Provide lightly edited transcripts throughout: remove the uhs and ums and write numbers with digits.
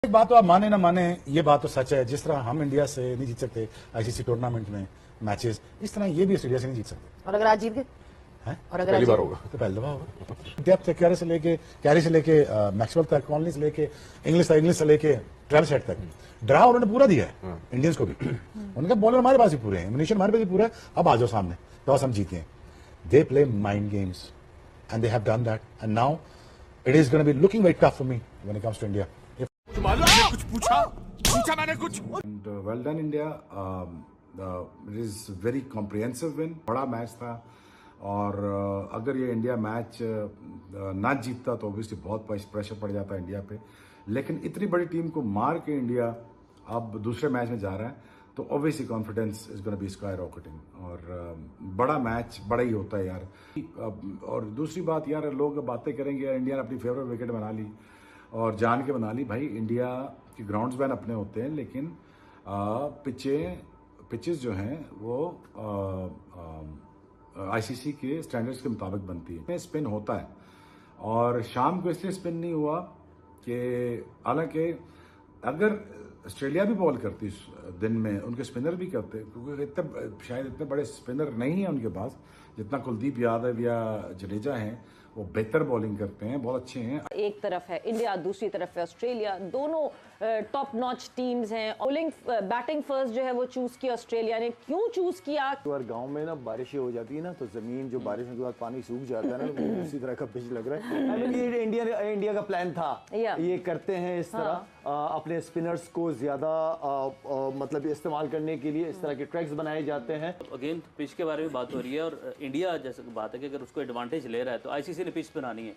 एक बात तो आप माने ना माने, ये बात तो सच है, जिस तरह हम इंडिया से नहीं जीत सकते आईसीसी टूर्नामेंट में मैचेस, इस तरह ये भी ऑस्ट्रेलिया से नहीं जीत सकते। और अगर आज जीत गए और अगर पहली बार होगा तो पहली दफा होगा। डेप्थ कैरी से लेके मैक्सवेल तक, कॉलोनी से लेके इंग्लिश से लेके ट्रेविस हेड तक ड्रा उन्होंने पूरा दिया है इंडियंस को भी। उनका बॉलर हमारे पास भी पूरे हैं, मिनिशन हमारे पास भी पूरा है। अब आ जाओ सामने, तो हम जीते हैं। They play mind games and they have done that, and now it is gonna be looking very tough for me when it comes to India. कुछ पूछा मैंने कुछ। And well done India. It is very comprehensive win. बड़ा match था और अगर ये India match ना जीतता तो ऑब्वियसली बहुत प्रेशर पड़ जाता इंडिया पे, लेकिन इतनी बड़ी टीम को मार के इंडिया अब दूसरे मैच में जा रहा है, तो obviously confidence is gonna B sky rocketing. और बड़ा मैच बड़ा ही होता है यार। और दूसरी बात यार, लोग बातें करेंगे यार इंडिया ने अपनी फेवरेट विकेट बना ली और जान के बना ली। भाई इंडिया के ग्राउंड्स बैन अपने होते हैं, लेकिन पिचेस जो हैं वो आईसीसी के स्टैंडर्ड्स के मुताबिक बनती है। स्पिन होता है और शाम को इसलिए स्पिन नहीं हुआ कि हालांकि अगर ऑस्ट्रेलिया भी बॉल करती दिन में, उनके स्पिनर भी करते, क्योंकि शायद इतने बड़े स्पिनर नहीं है उनके पास जितना कुलदीप यादव या जडेजा हैं। वो बेहतर बॉलिंग करते हैं, बहुत अच्छे हैं। एक तरफ है इंडिया, दूसरी तरफ है ऑस्ट्रेलिया, दोनों टॉप नॉच टीम्स हैं। बॉलिंग बैटिंग फर्स्ट जो है वो चूज किया ऑस्ट्रेलिया ने। क्यों चूज किया? और गांव में ना बारिशें हो जाती है ना, तो जमीन जो बारिशों के बाद पानी सूख जाता है ना, तो उसी तरह का पिच लग रहा है। I mean, ये इंडिया का प्लान था, ये करते हैं इस तरह अपने स्पिनर्स को ज्यादा मतलब इस्तेमाल करने के लिए इस तरह के ट्रैक्स बनाए जाते हैं। अगेन पिच के बारे में बात हो रही है और इंडिया जैसे बात है कि अगर उसको एडवांटेज ले रहा है तो आईसीसी ने पिच बनानी है।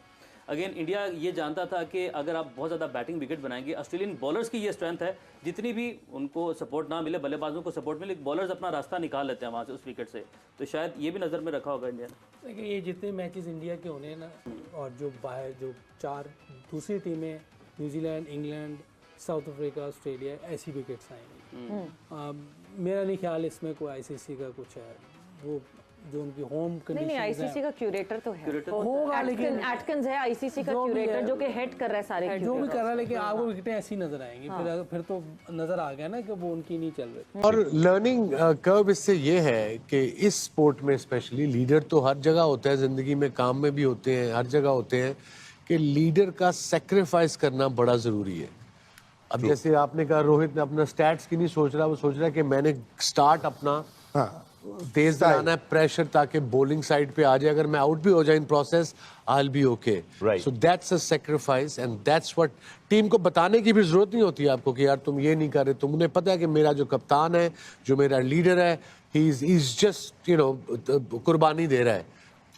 अगेन इंडिया ये जानता था कि अगर आप बहुत ज़्यादा बैटिंग विकेट बनाएंगे, ऑस्ट्रेलियन बॉलर्स की ये स्ट्रेंथ है, जितनी भी उनको सपोर्ट ना मिले, बल्लेबाजों को सपोर्ट मिले, बॉलर्स अपना रास्ता निकाल लेते हैं वहाँ से उस विकेट से। तो शायद ये भी नज़र में रखा होगा इंडिया ने। देखिए ये जितने मैचेस इंडिया के होने हैं ना, और जो बाहर जो 4 दूसरी टीमें New Zealand, England, south Africa, Australia, ऐसी विकेट्स आएंगी। मेरा नहीं ख्याल इसमें कोई आईसीसी का कुछ है, वो जो उनकी होम कंडीशन नहीं, आईसीसी का क्यूरेटर तो है, होगा, लेकिन एटकिंस है आईसीसी का क्यूरेटर जो कि हेड कर रहा है सारे, जो भी कर रहा है, लेकिन आपको विकेटें ऐसी नजर आएंगी। फिर तो नजर आ गया ना कि वो उनकी नहीं चल रही। और लर्निंग कर्व इससे ये है कि इस स्पोर्ट में स्पेशली लीडर तो हर जगह होता है, जिंदगी में काम में भी होते हैं, हर जगह होते हैं, कि लीडर का सेक्रीफाइस करना बड़ा जरूरी है। अब जैसे आपने कहा रोहित ने अपना स्टैट्स की नहीं सोच रहा, वो सोच रहा है कि मैंने स्टार्ट अपना तेज बनाना है, प्रेशर, ताकि बॉलिंग साइड पे आ जाए, अगर मैं आउट भी हो जाए in process I will be okay. So that's a sacrifice and that's what team को बताने की भी जरूरत नहीं होती है आपको कि यार तुम ये नहीं कर रहे। तुमने पता है कि मेरा जो कप्तान है, जो मेरा लीडर है, he is just you know कुर्बानी दे रहा है,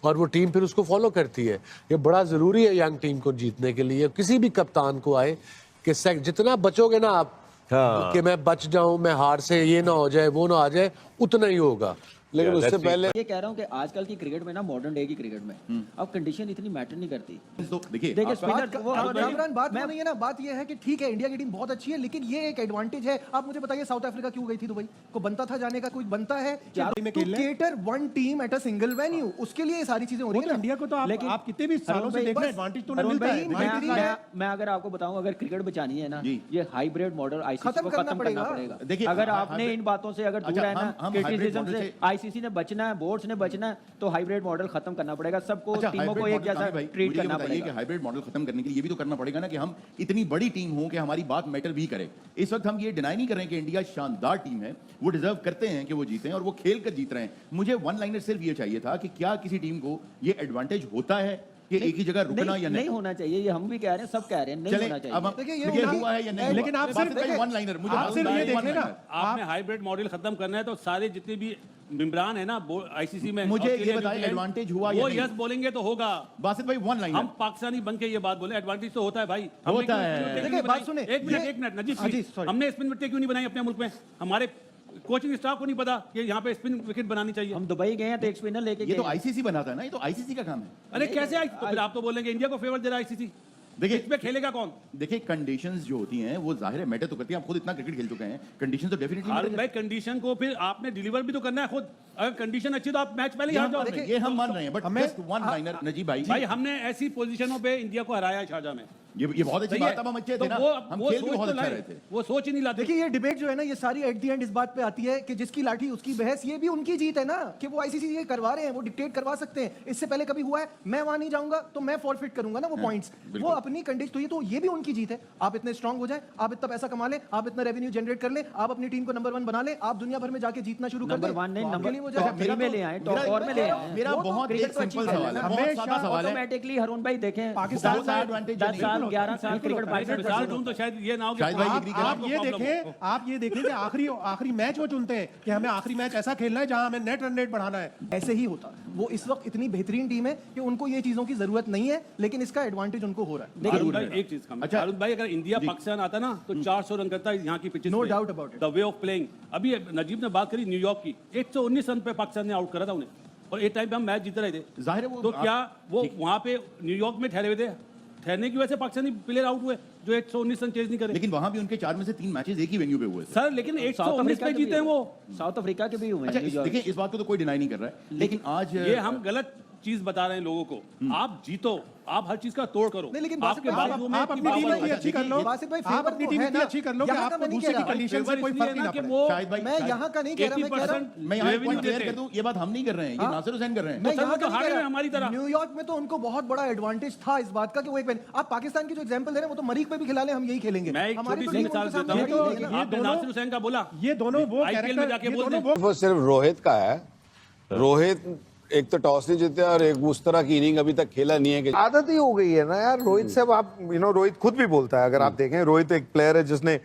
और वो टीम फिर उसको फॉलो करती है। ये बड़ा जरूरी है यंग टीम को जीतने के लिए। किसी भी कप्तान को आए कि जितना बचोगे ना आप, कि मैं बच जाऊं, मैं हार से ये ना हो जाए, वो ना आ जाए, उतना ही होगा। लेकिन उससे पहले ये कह रहा हूँ कि आजकल की क्रिकेट में ना, मॉडर्न डे की क्रिकेट में अब कंडीशन इतनी मैटर नहीं करती। तो देखिए बात नहीं है ना, बात ये है कि ठीक है इंडिया की टीम बहुत अच्छी है, लेकिन ये एक एडवांटेज है। आप मुझे बताइए साउथ अफ्रीका क्यों गई थी दुबई? को बनता था जाने का, कोई बनता है cater one team at a single venue, उसके लिए ये सारी चीजें हो रही है। इंडिया को तो आप कितने भी सालों से देख रहे हैं, एडवांटेज तो मिलता है। मैं अगर आपको बताऊं, अगर क्रिकेट बचानी है ना, ये हाइब्रिड मॉडल आईसीसी को खत्म करना पड़ेगा। देखिए अगर आपने इन बातों से अगर दूर रहना, क्रिटिसिज्म से आईसीसी ने बचना है, बोर्ड्स ने बचना है, तो हाइब्रिड मॉडल खत्म करना पड़ेगा। सबको टीमों को एक जैसा ट्रीट करना पड़ेगा। कि हाइब्रिड मॉडल खत्म करने के लिए ये भी तो करना पड़ेगा ना कि हम इतनी बड़ी टीम हो कि हमारी बात मैटर भी करे। इस वक्त हम ये डिनाई नहीं कर रहे हैं कि इंडिया शानदार टीम है, वो डिजर्व करते हैं कि वो जीते और वो खेल कर जीत रहे हैं। मुझे वन लाइनर सिर्फ ये चाहिए था कि क्या किसी टीम को ये एडवांटेज होता है कि एक ही जगह रुकना या नहीं होना चाहिए। ये हम भी कह रहे हैं, सब कह रहे हैं नहीं होना चाहिए। अब ये हुआ है या नहीं, लेकिन आप सिर्फ वन लाइनर, मुझे आप सिर्फ ये देख लेना, आपने हाइब्रिड मॉडल खत्म करना है तो सारे जितने भी मेंबरान है ना आईसीसी में, मुझे ये बताइए एडवांटेज हुआ या नहीं? यस बोलेंगे तो होगा। बासित भाई वन लाइनर, हम पाकिस्तानी बन के ये बात बोले, एडवांटेज तो होता है भाई, होता है। देखिए बात सुने, एक मिनट नजीब, हमने स्पिन विकेट क्यों नहीं बनाई अपने मुल्क में? हमारे कोचिंग स्टाफ को नहीं पता कि यहाँ पे स्पिन विकेट बनानी चाहिए। हम दुबई गए हैं तो एक स्पिनर लेके गए। ये तो आईसीसी बनाता है ना, ये तो आईसीसी का काम है। अरे कैसे आप तो बोलेंगे इंडिया को फेवर दे रहा है आईसीसी? देखिए इसमें खेलेगा कौन? देखिए कंडीशंस जो होती हैं वो जाहिर है मैटर तो करती हैं। आप खुद इतना क्रिकेट खेल चुके हैं, कंडीशन तो डेफिनेटली भाई कंडीशन को फिर आपने डिलीवर भी तो करना है खुद। अगर कंडीशन अच्छी तो आप मैच पहले ही हार जाओगे। ये हम मान रहे हैं, but just one liner Najeeb भाई, हमने ऐसी पोजीशनों पे इंडिया को हराया है शारजाह में। ये बहुत अच्छी बात, हम अच्छे थे ना, हम खेल भी बहुत अच्छा रहे थे। वो सोच ही नहीं लाते। देखिए ये डिबेट जो है ना, ये सारी एट द एंड इस बात पे आती है कि जिसकी लाठी उसकी बहस। ये भी उनकी जीत है ना कि वो आईसीसी ये करवा रहे हैं, वो डिक्टेट करवा सकते हैं। इससे पहले कभी हुआ है? मैं वहां नहीं जाऊंगा तो मैं फॉरफिट करूंगा ना वो पॉइंट्स। वो अपनी कंडीशन, तो ये भी उनकी जीत है। आप इतने स्ट्रांग हो जाए, आप इतना पैसा कमा ले, आप इतना रेवेन्यू जनरेट कर ले, आप अपनी टीम को नंबर 1 बना ले, आप दुनिया भर में जाके जीतना शुरू कर दे। नंबर 1 नहीं, नंबर 3 में ले आए, टॉप 4 में ले आए। मेरा बहुत एक सिंपल सवाल है, बहुत सादा सवाल है। ऑटोमेटिकली हरुण भाई देखें, पाकिस्तान का एडवांटेज 10 साल 11 साल क्रिकेट मिसाल दूं तो शायद ये ना हो कि आप ये देखें कि आखिरी मैच वो चुनते हैं कि हमें आखिरी मैच ऐसा खेलना है जहां हमें नेट रन रेट बढ़ाना है। ऐसे ही होता। वो इस वक्त इतनी बेहतरीन टीम है कि उनको ये चीजों की जरूरत नहीं है, लेकिन इसका एडवांटेज उनको हो रहा है। देखिए एक चीज का, अच्छा अरुण भाई, अगर इंडिया पाकिस्तान आता ना तो 400 रन करता है यहाँ की pitches. No doubt about it. The way of playing. अभी नजीब ने बात करी न्यूयॉर्क की, 119 रन पे पाकिस्तान ने आउट करा था उन्हें, और एक टाइम पे हम मैच जीत रहे थे। जाहिर है वो, तो क्या वो वहां पे न्यूयॉर्क में ठहरे हुए थे? ठहरने की वजह से पाकिस्तानी प्लेयर आउट हुए जो 119 रन चेज नहीं करे। लेकिन वहां भी उनके 4 में से 3 मैचेस एक ही वेन्यू पे हुए सर, लेकिन 119 पे जीते हैं वो। साउथ अफ्रीका के भी हुए। अच्छा देखिए, इस बात को तो कोई डिनाई नहीं कर रहा है, लेकिन आज ये हम गलत चीज बता रहे हैं लोगों को। आप जीतो, आप हर चीज का तोड़ करो। नहीं, लेकिन आपके बाजू में आप अपनी टीम इतनी अच्छी कर लो, आप अपनी टीम इतनी अच्छी कर लो कि आपको दूसरे की कंडीशन से कोई फर्क नहीं पड़े। शायद भाई, मैं यहाँ का नहीं कह रहा, मैं यहाँ एक पॉइंट क्लियर कर दूं, ये बात हम नहीं कर रहे हैं, ये नासिर हुसैन कर रहे हैं। मैं यहाँ तो हारे हैं हमारी तरह। न्यूयॉर्क में तो उनको बहुत बड़ा एडवांटेज था इस बात का कि वो एक आप पाकिस्तान की जो एग्जांपल दे रहे हैं, वो तो मरीख पे भी खिला ले, हम यही खेलेंगे। मैं एक छोटी सी मिसाल देता हूं, आपने नासिर हुसैन का बोला, ये दोनों वो आईपीएल में जाके बोल दें। वो सिर्फ रोहित का है। रोहित एक तो टॉस नहीं जीते और एक उस तरह की इनिंग अभी तक खेला नहीं है कि आदत ही हो गई है ना यार रोहित से। अब आप रोहित खुद भी बोलता है, अगर आप देखें, रोहित एक प्लेयर है जिसने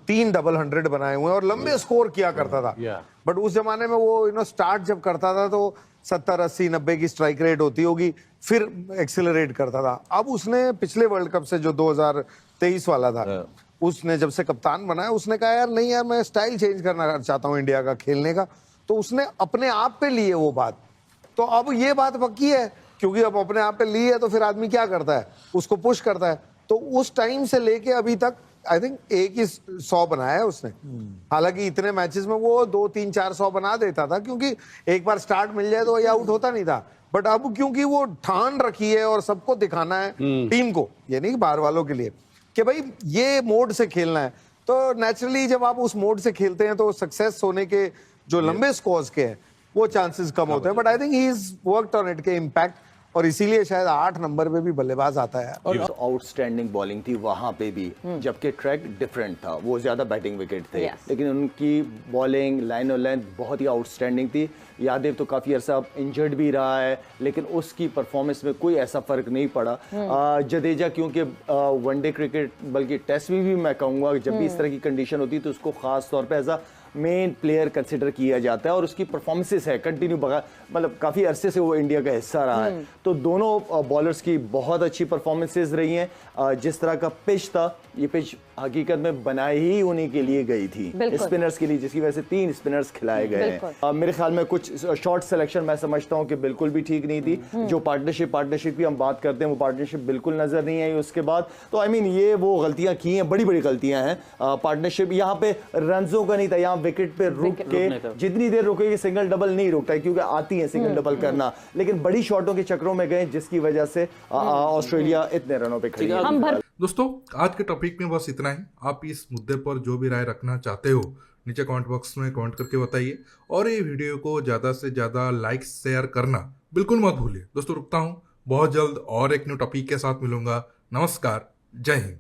3 डबल 100 बनाए हुए हैं और लंबे स्कोर किया करता था। बट उस जमाने में वो स्टार्ट जब करता था तो 70 80 90 की स्ट्राइक रेट होती होगी, फिर एक्सेलरेट करता था। अब उसने पिछले वर्ल्ड कप से जो 2023 वाला था, उसने जब से कप्तान बनाया, उसने कहा यार नहीं यार, मैं स्टाइल चेंज करना चाहता हूँ इंडिया का खेलने का। तो उसने अपने आप पे ली है वो बात। तो अब ये बात पक्की है, क्योंकि अब अपने आप पे ली है तो फिर आदमी क्या करता है, उसको पुश करता है। तो उस टाइम से लेके अभी तक आई थिंक एक ही 100 बनाया है उसने। हालांकि इतने मैचेस में वो 2 3 4 100 बना देता था, क्योंकि एक बार स्टार्ट मिल जाए तो ये आउट होता नहीं था। बट अब क्योंकि वो ठान रखी है और सबको दिखाना है, टीम को, ये नहीं बाहर वालों के लिए, कि भाई ये मोड से खेलना है, तो नेचुरली जब आप उस मोड से खेलते हैं तो सक्सेस होने के जो लंबे स्कोर्स के हैं वो चांसेस कम होते हैं। But I think he is worked on it के इम्पैक्ट, और इसीलिए शायद 8 नंबर पे भी बल्लेबाज आता है। और आउटस्टैंडिंग बॉलिंग थी वहां पे भी, जबकि ट्रैक डिफरेंट था, वो ज्यादा बैटिंग विकेट थे, लेकिन उनकी बॉलिंग लाइन और लेंथ बहुत ही आउटस्टैंडिंग थी। यादेव तो काफी अरसा इंजर्ड भी रहा है, लेकिन उसकी परफॉर्मेंस में कोई ऐसा फर्क नहीं पड़ा। जडेजा क्योंकि वनडे क्रिकेट बल्कि टेस्ट में भी मैं कहूँगा जब भी इस तरह की कंडीशन होती है तो उसको खास तौर पर as a main player consider किया जाता है, और उसकी परफॉर्मेंसेस है कंटिन्यू मतलब काफी अरसे से वो इंडिया का हिस्सा रहा है। तो दोनों बॉलर्स की बहुत अच्छी परफॉर्मेंसेस रही हैं। जिस तरह का पिच था, ये पिच हकीकत में बनाई ही उन्हीं के लिए गई थी, स्पिनर्स के लिए, जिसकी वजह से 3 स्पिनर्स खिलाए गए हैं। मेरे ख्याल में कुछ शॉर्ट सिलेक्शन मैं समझता हूं कि बिल्कुल भी ठीक नहीं थी। जो पार्टनरशिप की हम बात करते हैं, वो पार्टनरशिप बिल्कुल नजर नहीं आई उसके बाद। तो आई मीन ये वो गलतियां की हैं, बड़ी बड़ी गलतियां हैं। पार्टनरशिप यहाँ पे रनों का नहीं था, यहाँ विकेट पे रुक के जितनी देर रुकेगी, सिंगल डबल नहीं रुकता है, क्योंकि आती है सिंगल डबल करना, लेकिन बड़ी शॉटों के चक्रों में गए, जिसकी वजह से ऑस्ट्रेलिया इतने रनों पे खड़ी है। दोस्तों, आज के टॉपिक में बस इतना ही। आप इस मुद्दे पर जो भी राय रखना चाहते हो नीचे कमेंट बॉक्स में कमेंट करके बताइए, और ये वीडियो को ज़्यादा से ज़्यादा लाइक शेयर करना बिल्कुल मत भूलिए। दोस्तों रुकता हूँ, बहुत जल्द और एक न्यू टॉपिक के साथ मिलूंगा। नमस्कार, जय हिंद।